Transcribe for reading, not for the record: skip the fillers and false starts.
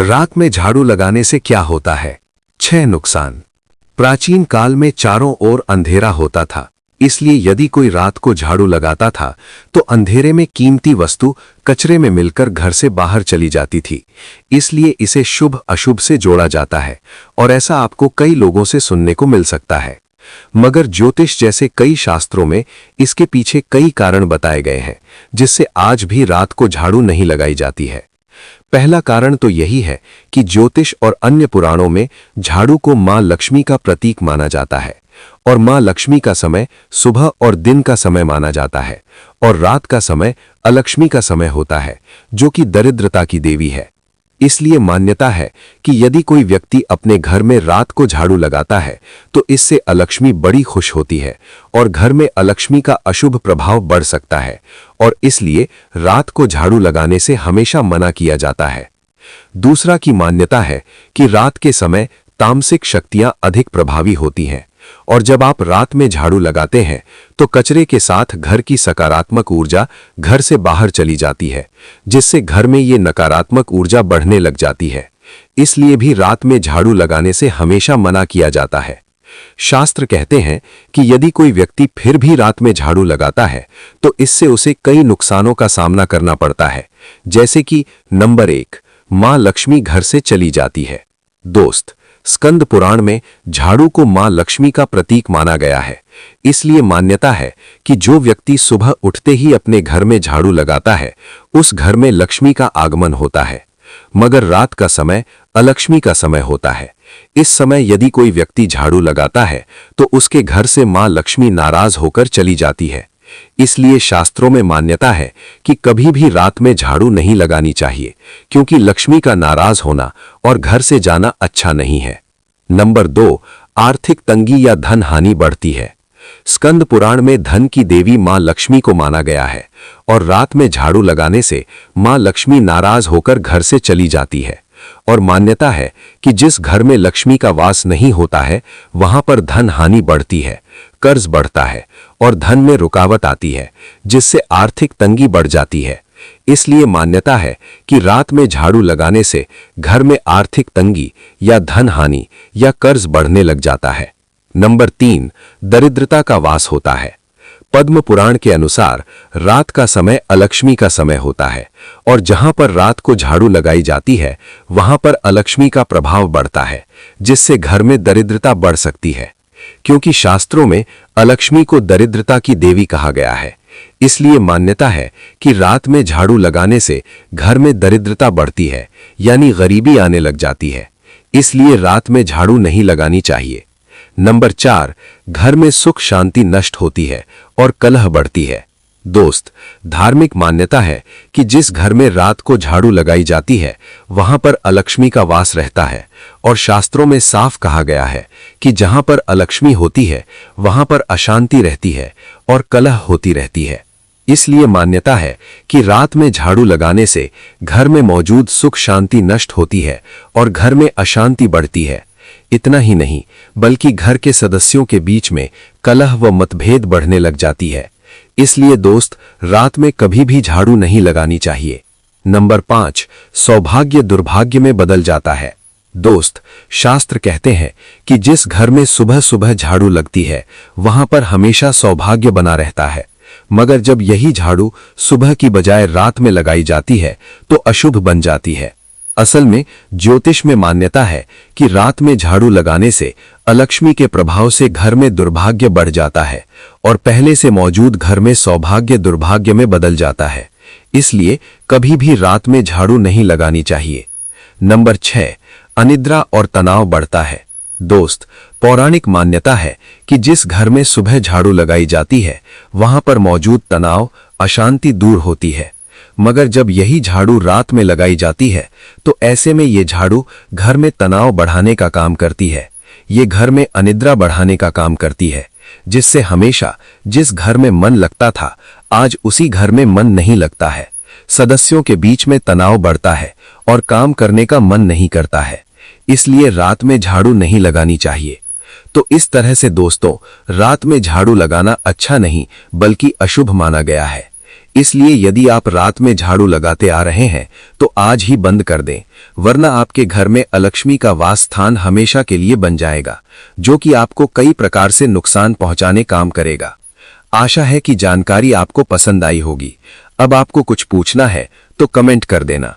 रात में झाड़ू लगाने से क्या होता है? 6 नुकसान। प्राचीन काल में चारों ओर अंधेरा होता था, इसलिए यदि कोई रात को झाड़ू लगाता था तो अंधेरे में कीमती वस्तु कचरे में मिलकर घर से बाहर चली जाती थी। इसलिए इसे शुभ अशुभ से जोड़ा जाता है और ऐसा आपको कई लोगों से सुनने को मिल सकता है। मगर ज्योतिष जैसे कई शास्त्रों में इसके पीछे कई कारण बताए गए हैं जिससे आज भी रात को झाड़ू नहीं लगाई जाती है। पहला कारण तो यही है कि ज्योतिष और अन्य पुराणों में झाड़ू को मां लक्ष्मी का प्रतीक माना जाता है और मां लक्ष्मी का समय सुबह और दिन का समय माना जाता है और रात का समय अलक्ष्मी का समय होता है, जो कि दरिद्रता की देवी है। इसलिए मान्यता है कि यदि कोई व्यक्ति अपने घर में रात को झाड़ू लगाता है तो इससे अलक्ष्मी बड़ी खुश होती है और घर में अलक्ष्मी का अशुभ प्रभाव बढ़ सकता है और इसलिए रात को झाड़ू लगाने से हमेशा मना किया जाता है। दूसरा की मान्यता है कि रात के समय तामसिक शक्तियां अधिक प्रभावी होती हैं और जब आप रात में झाड़ू लगाते हैं तो कचरे के साथ घर की सकारात्मक ऊर्जा घर से बाहर चली जाती है, जिससे घर में ये नकारात्मक ऊर्जा बढ़ने लग जाती है। इसलिए भी रात में झाड़ू लगाने से हमेशा मना किया जाता है। शास्त्र कहते हैं कि यदि कोई व्यक्ति फिर भी रात में झाड़ू लगाता है तो इससे उसे कई नुकसानों का सामना करना पड़ता है, जैसे कि नंबर 1, मां लक्ष्मी घर से चली जाती है। दोस्त, स्कंद पुराण में झाड़ू को मां लक्ष्मी का प्रतीक माना गया है। इसलिए मान्यता है कि जो व्यक्ति सुबह उठते ही अपने घर में झाड़ू लगाता है उस घर में लक्ष्मी का आगमन होता है। मगर रात का समय अलक्ष्मी का समय होता है। इस समय यदि कोई व्यक्ति झाड़ू लगाता है तो उसके घर से मां लक्ष्मी नाराज होकर चली जाती है। इसलिए शास्त्रों में मान्यता है कि कभी भी रात में झाड़ू नहीं लगानी चाहिए, क्योंकि लक्ष्मी का नाराज होना और घर से जाना अच्छा नहीं है। नंबर 2, आर्थिक तंगी या धन हानि बढ़ती है। स्कंद पुराण में धन की देवी मां लक्ष्मी को माना गया है और रात में झाड़ू लगाने से मां लक्ष्मी नाराज होकर घर से चली जाती है और मान्यता है कि जिस घर में लक्ष्मी का वास नहीं होता है वहां पर धन हानि बढ़ती है, कर्ज बढ़ता है और धन में रुकावट आती है, जिससे आर्थिक तंगी बढ़ जाती है। इसलिए मान्यता है कि रात में झाड़ू लगाने से घर में आर्थिक तंगी या धन हानि या कर्ज बढ़ने लग जाता है। नंबर 3, दरिद्रता का वास होता है। पद्म पुराण के अनुसार रात का समय अलक्ष्मी का समय होता है और जहां पर रात को झाड़ू लगाई जाती है वहां पर अलक्ष्मी का प्रभाव बढ़ता है, जिससे घर में दरिद्रता बढ़ सकती है। क्योंकि शास्त्रों में अलक्ष्मी को दरिद्रता की देवी कहा गया है, इसलिए मान्यता है कि रात में झाड़ू लगाने से घर में दरिद्रता बढ़ती है, यानी गरीबी आने लग जाती है। इसलिए रात में झाड़ू नहीं लगानी चाहिए। नंबर 4, घर में सुख शांति नष्ट होती है और कलह बढ़ती है। दोस्त, धार्मिक मान्यता है कि जिस घर में रात को झाड़ू लगाई जाती है वहां पर अलक्ष्मी का वास रहता है और शास्त्रों में साफ कहा गया है कि जहां पर अलक्ष्मी होती है वहां पर अशांति रहती है और कलह होती रहती है। इसलिए मान्यता है कि रात में झाड़ू लगाने से घर में मौजूद सुख शांति नष्ट होती है और घर में अशांति बढ़ती है। इतना ही नहीं, बल्कि घर के सदस्यों के बीच में कलह व मतभेद बढ़ने लग जाती है। इसलिए दोस्त, रात में कभी भी झाड़ू नहीं लगानी चाहिए। नंबर 5, सौभाग्य दुर्भाग्य में बदल जाता है। दोस्त, शास्त्र कहते हैं कि जिस घर में सुबह सुबह झाड़ू लगती है वहां पर हमेशा सौभाग्य बना रहता है, मगर जब यही झाड़ू सुबह की बजाय रात में लगाई जाती है तो अशुभ बन जाती है। असल में ज्योतिष में मान्यता है कि रात में झाड़ू लगाने से अलक्ष्मी के प्रभाव से घर में दुर्भाग्य बढ़ जाता है और पहले से मौजूद घर में सौभाग्य दुर्भाग्य में बदल जाता है। इसलिए कभी भी रात में झाड़ू नहीं लगानी चाहिए। नंबर 6, अनिद्रा और तनाव बढ़ता है। दोस्त, पौराणिक मान्यता है कि जिस घर में सुबह झाड़ू लगाई जाती है वहां पर मौजूद तनाव अशांति दूर होती है, मगर जब यही झाड़ू रात में लगाई जाती है तो ऐसे में ये झाड़ू घर में तनाव बढ़ाने का काम करती है। ये घर में अनिद्रा बढ़ाने का काम करती है, जिससे हमेशा जिस घर में मन लगता था आज उसी घर में मन नहीं लगता है। सदस्यों के बीच में तनाव बढ़ता है और काम करने का मन नहीं करता है। इसलिए रात में झाड़ू नहीं लगानी चाहिए। तो इस तरह से दोस्तों, रात में झाड़ू लगाना अच्छा नहीं बल्कि अशुभ माना गया है। इसलिए यदि आप रात में झाड़ू लगाते आ रहे हैं तो आज ही बंद कर दें, वरना आपके घर में अलक्ष्मी का वास स्थान हमेशा के लिए बन जाएगा, जो कि आपको कई प्रकार से नुकसान पहुंचाने काम करेगा। आशा है कि जानकारी आपको पसंद आई होगी। अब आपको कुछ पूछना है तो कमेंट कर देना।